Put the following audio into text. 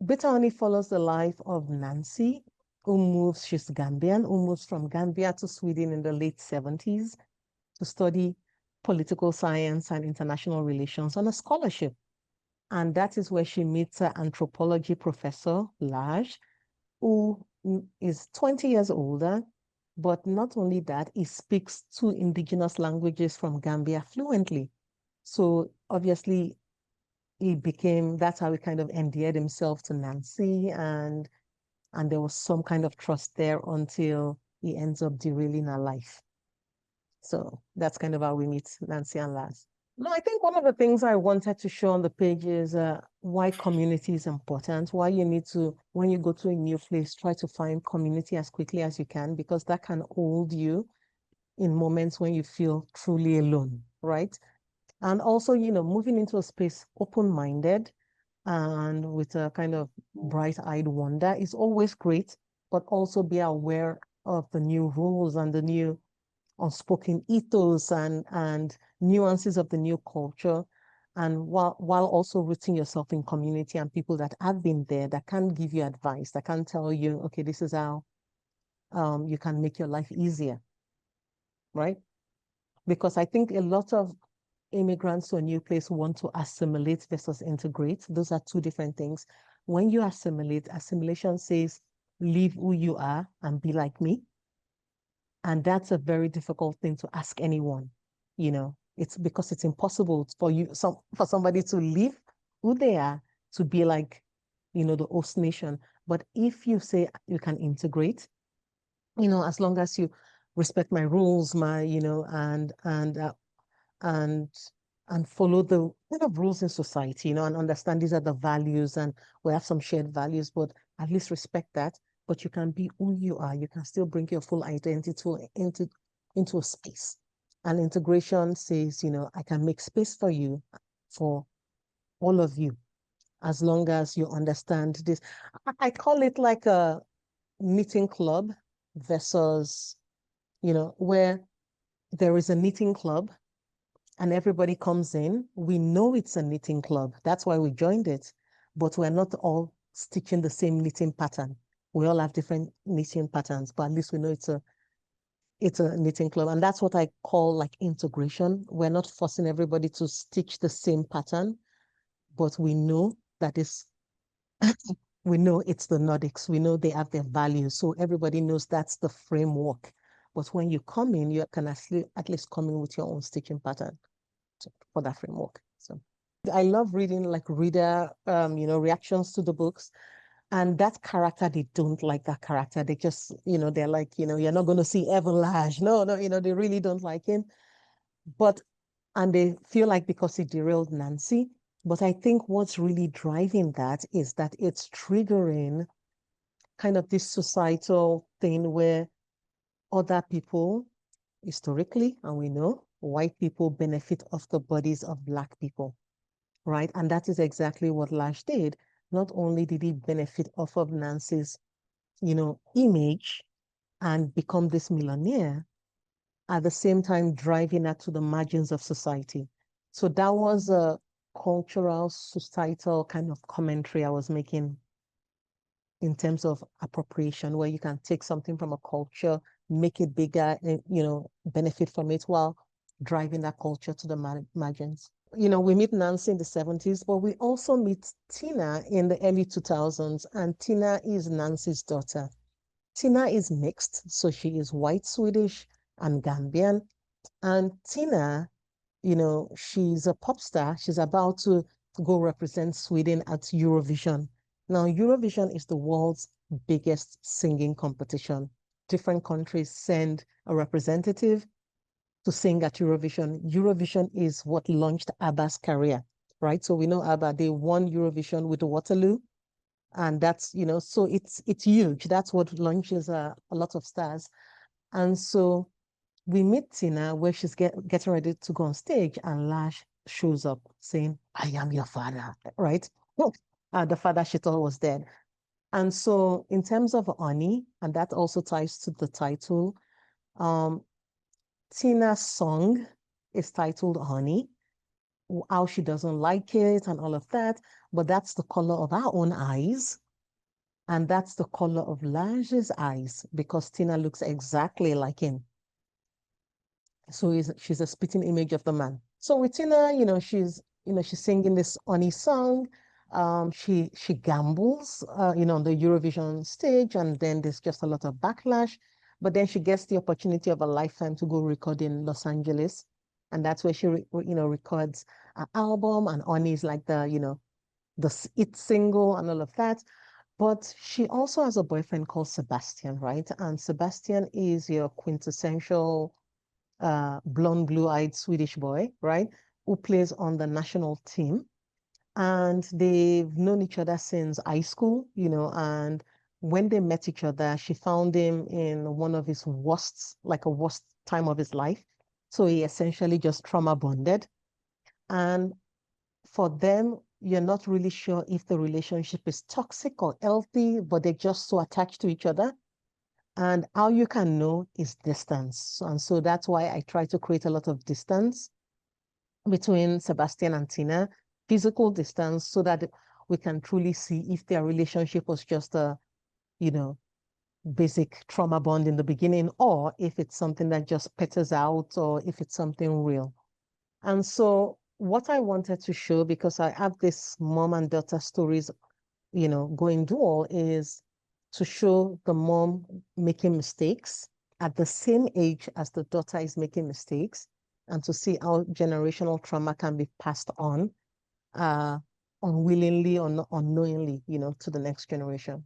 Bitter Honey follows the life of Nancy, she's Gambian, who moves from Gambia to Sweden in the late 70s to study political science and international relations on a scholarship. And that is where she meets her anthropology professor, Laj, who is 20 years older. But not only that, he speaks two indigenous languages from Gambia fluently. So obviously, that's how he kind of endeared himself to Nancy, and there was some kind of trust there until he ends up derailing her life. So that's kind of how we meet Nancy and Laz. No, I think one of the things I wanted to show on the page is why community is important, why you need to, when you go to a new place, try to find community as quickly as you can, because that can hold you in moments when you feel truly alone, right? And also, moving into a space open-minded and with a kind of bright-eyed wonder is always great, but also be aware of the new rules and the new unspoken ethos and nuances of the new culture. And while also rooting yourself in community and people that have been there, that can give you advice, that can tell you, okay, this is how you can make your life easier, right? Because I think a lot of immigrants to a new place want to assimilate versus integrate. Those are two different things. When you assimilate, assimilation says, leave who you are and be like me. And that's a very difficult thing to ask anyone. It's because it's impossible for somebody to leave who they are to be like, the host nation. But if you say you can integrate, as long as you respect my rules, and and follow the kind of rules in society, and understand these are the values and we have some shared values, but at least respect that. But you can be who you are. You can still bring your full identity into a space. And integration says, I can make space for you, for all of you, as long as you understand this. I call it like a knitting club versus, where there is a knitting club and everybody comes in, we know it's a knitting club. That's why we joined it. But we're not all stitching the same knitting pattern. We all have different knitting patterns, but at least we know it's a knitting club. And that's what I call like integration. We're not forcing everybody to stitch the same pattern, but we know that is we know it's the Nordics. We know they have their values. So everybody knows that's the framework. But when you come in, you can at least come in with your own stitching pattern for that framework. So I love reading like reader reactions to the books. And that character, they don't like that character. They just, they're like, you're not going to see Everlage. No, no, they really don't like him. And they feel like because he derailed Nancy. But I think what's really driving that is that it's triggering kind of this societal thing where other people, historically, and we know, white people benefit off the bodies of Black people, right? And that is exactly what Lash did. Not only did he benefit off of Nancy's, image and become this millionaire, at the same time driving her to the margins of society. So that was a cultural, societal kind of commentary I was making in terms of appropriation, where you can take something from a culture, make it bigger, and, benefit from it while driving that culture to the margins. We meet Nancy in the 70s, but we also meet Tina in the early 2000s, and Tina is Nancy's daughter. Tina is mixed, so she is white Swedish and Gambian. And Tina, she's a pop star. She's about to go represent Sweden at Eurovision. Now, Eurovision is the world's biggest singing competition. Different countries send a representative to sing at Eurovision. Eurovision is what launched ABBA's career, right? So we know ABBA, they won Eurovision with Waterloo. And that's, so it's huge. That's what launches a lot of stars. And so we meet Tina where she's getting ready to go on stage, and Lash shows up saying, I am your father, right? The father she thought was dead. And so in terms of Ani, and that also ties to the title, um, Tina's song is titled Honey. how she doesn't like it and all of that. But that's the color of our own eyes. And that's the color of Lange's eyes because Tina looks exactly like him. So she's a spitting image of the man. So with Tina, she's singing this honey song. She gambles, on the Eurovision stage, and then there's just a lot of backlash. But then she gets the opportunity of a lifetime to go record in Los Angeles, and that's where she, records an album. And Honey is like the it single and all of that. But she also has a boyfriend called Sebastian, right? And Sebastian is your quintessential blonde, blue-eyed Swedish boy, right? Who plays on the national team. And they've known each other since high school, and when they met each other, she found him in one of his worst, like a worst time of his life. So he essentially just trauma bonded. And for them, you're not really sure if the relationship is toxic or healthy, but they're just so attached to each other. And how you can know is distance. And so that's why I try to create a lot of distance between Sebastian and Tina, physical distance, so that we can truly see if their relationship was just a, you know, basic trauma bond in the beginning, or if it's something that just peters out, or if it's something real. And so what I wanted to show, because I have this mom and daughter stories, going dual, is to show the mom making mistakes at the same age as the daughter is making mistakes, and to see how generational trauma can be passed on, uh, unwillingly or not unknowingly, to the next generation.